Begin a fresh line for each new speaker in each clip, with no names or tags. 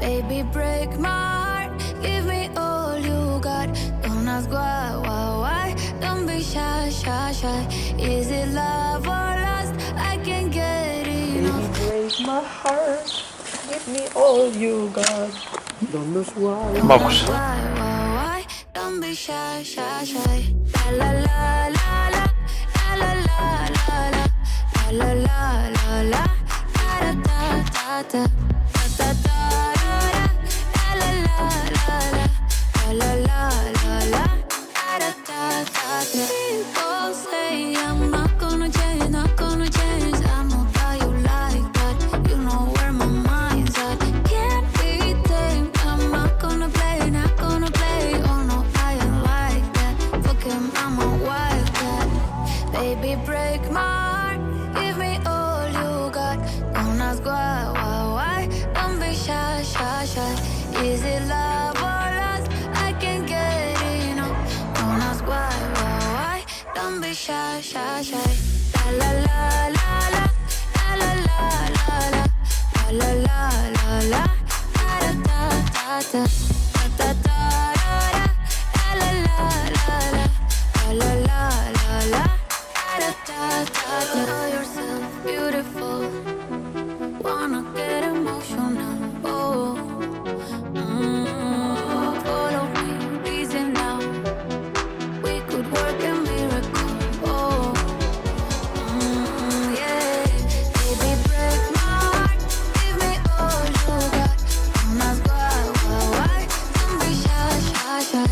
Baby, break my heart, give me all you got. Don't ask why, don't be shy, shy, shy. Is it love or lust? I can't get enough.
Baby, break my heart, give me all you got. Don't ask why.
Vamos.
Why, don't be shy, shy, shy. La la la la la la la la la la la la la da da da da da da da la la la la la la la la da da da da. People say I'm not gonna change, not gonna change. I know that you like that. You know where my mind's at. Can't be tamed. I'm not gonna play, not gonna play. Oh no, I ain't like that. Fuck him, I'm a wildcat. Baby, break my heart, give me all you got. Don't ask why, don't be shy, shy, shy. Is it love or lust? I can't get enough. Don't ask why, don't be shy, shy, shy. La la la la la la la la la la la la la da da da da da da da la la la la la la la la da da da da. Know yourself beautiful, wanna get emotional. Oh, follow me, reason now. We could work a miracle. Oh, yeah. Baby, break my heart, give me all you got. Don't ask why, don't be shy, shy, shy.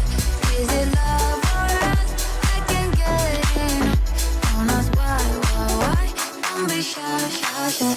Is it love or lust? I can't get enough. Don't ask why, don't be shy, shy, shy.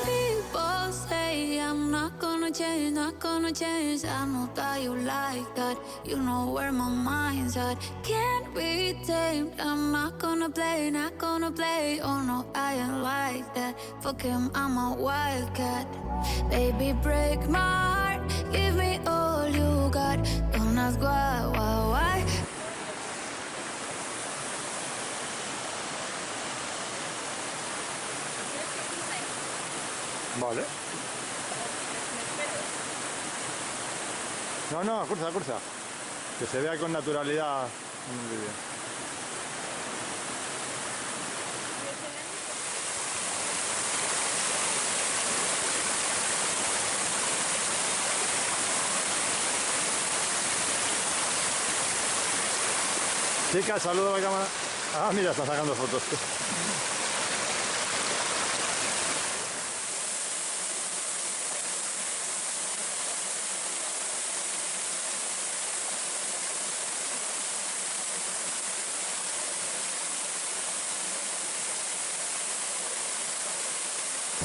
People say I'm not gonna change, not gonna change. I know that you like that. You know where my mind's at. Can't be tamed. I'm not gonna play, not gonna play. Oh no, I ain't like that. Fuck him, I'm a wildcat. Baby, break my heart, give me all you got. Don't ask why.
Vale. No, cruza, cruza. Que se vea con naturalidad en el vídeo. Chicas, saludo a la cámara. Ah, mira, están sacando fotos.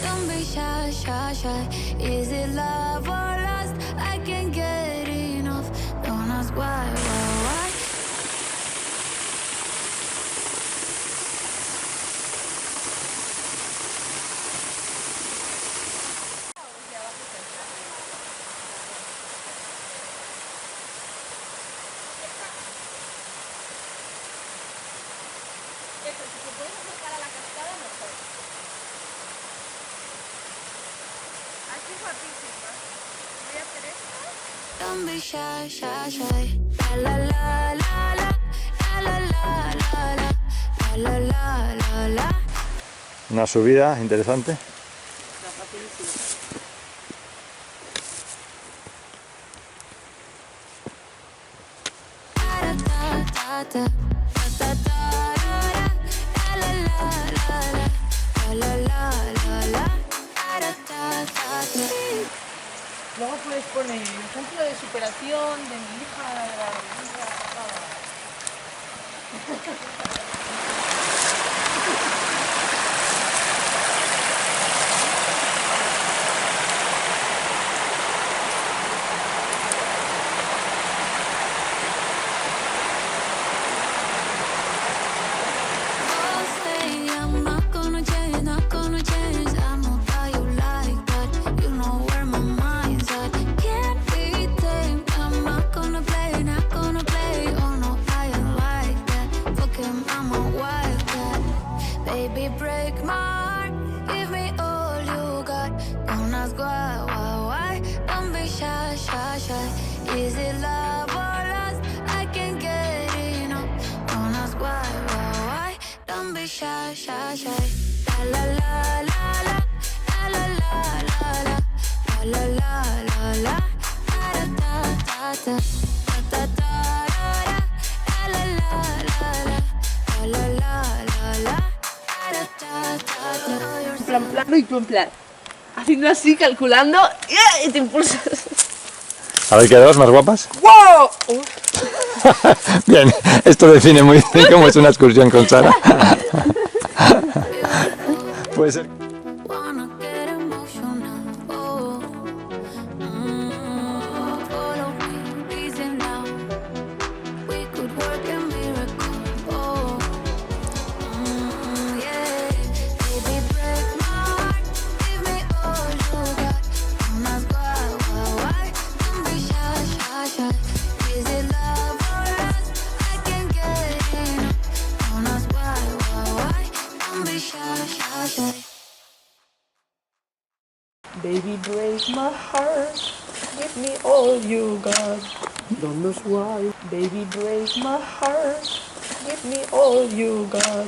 Don't be shy, shy, shy. Is it love or lust? I can't get enough. Don't ask why.
Eso, si se puede acercar a la cascada, mejor. Aquí es guapísima. Voy a hacer esto.
Don't be shy, shy, shy. La la la la la la la la la la la la la.
Una subida interesante.
Luego puedes poner ejemplo de superación de mi hija, de la
shy. Is it love or lust? I can't get enough. Don't ask why? Don't be shy, shy, shy. La la la la la la la la la la la la la la da da da da da da da la la la la la la la la da da da da.
Plan, y tú en plan, haciendo así, calculando, y te impulsas.
A ver, ¿qué dos más guapas?
¡Wow!
Bien, esto define muy bien cómo es una excursión con Sara. Puede ser.
Wanna get emotional, oh. Follow me, easy now. We could work a miracle, oh. Yeah. Baby, break my heart, give me all you got. Don't ask why? Don't be shy, shy, shy. Is it love or lust? I can't get enough. Don't ask why? Don't be shy, shy, shy.
Baby, break my heart, give me all you got. Don't lose why. Baby, break my heart, give me all you got.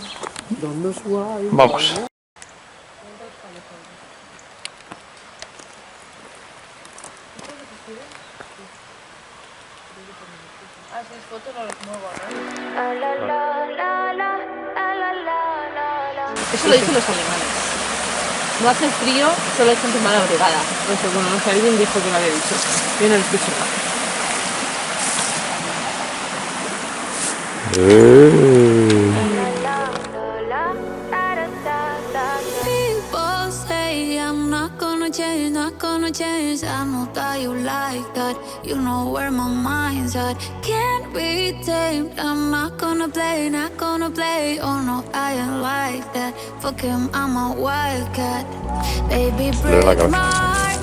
Don't lose why.
Vamos.
Haces fotos a los nuevos, ¿no?
La la la la la la la la la.
Eso lo dicen los alemanes. No hace frío, solo hay gente mal abrigada. No sé, bueno, no sé, alguien dijo que lo había dicho. Yo no lo escucho.
People say I'm not gonna change, not gonna change. I know that you like that. You know where my mind's at. Can't be tamed. I'm not gonna play, not gonna play. Oh no, I ain't like that. Fuck him, I'm a wildcat. Baby, break my heart.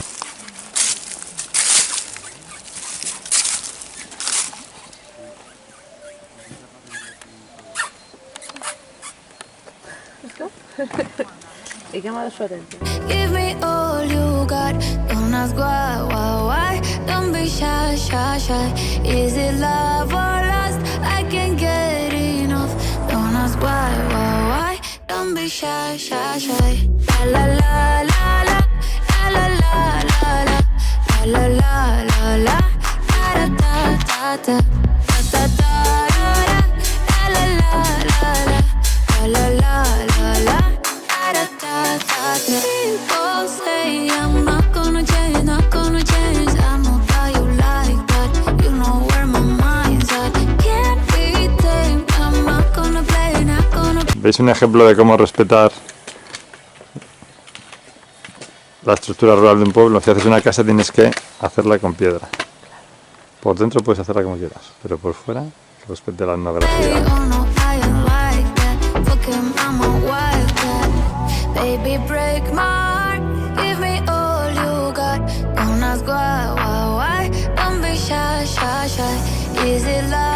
He llamado su atención.
Give me all you got. Don't ask why? Don't be shy, shy, shy. Is it love or lust? I can't get enough. Don't ask why? Don't be shy, shy, shy. La la la la la la la la la la la la la da da da da da da da la la la la la la la la. People say I'm not gonna change, not gonna change. I know that you like that. You know where my mind's at. Can't be tamed. I'm not gonna play, not gonna.
¿Veis un ejemplo de cómo respetar la estructura rural de un pueblo? Si haces una casa tienes que hacerla con piedra. Por dentro puedes hacerla como quieras, pero por fuera que respete la etnografía.
Oh no, I ain't like that. Fuck him, I'm a wildcat. Baby, break my heart, give me all you got. Don't ask why? Don't be shy, shy, shy. Is it love?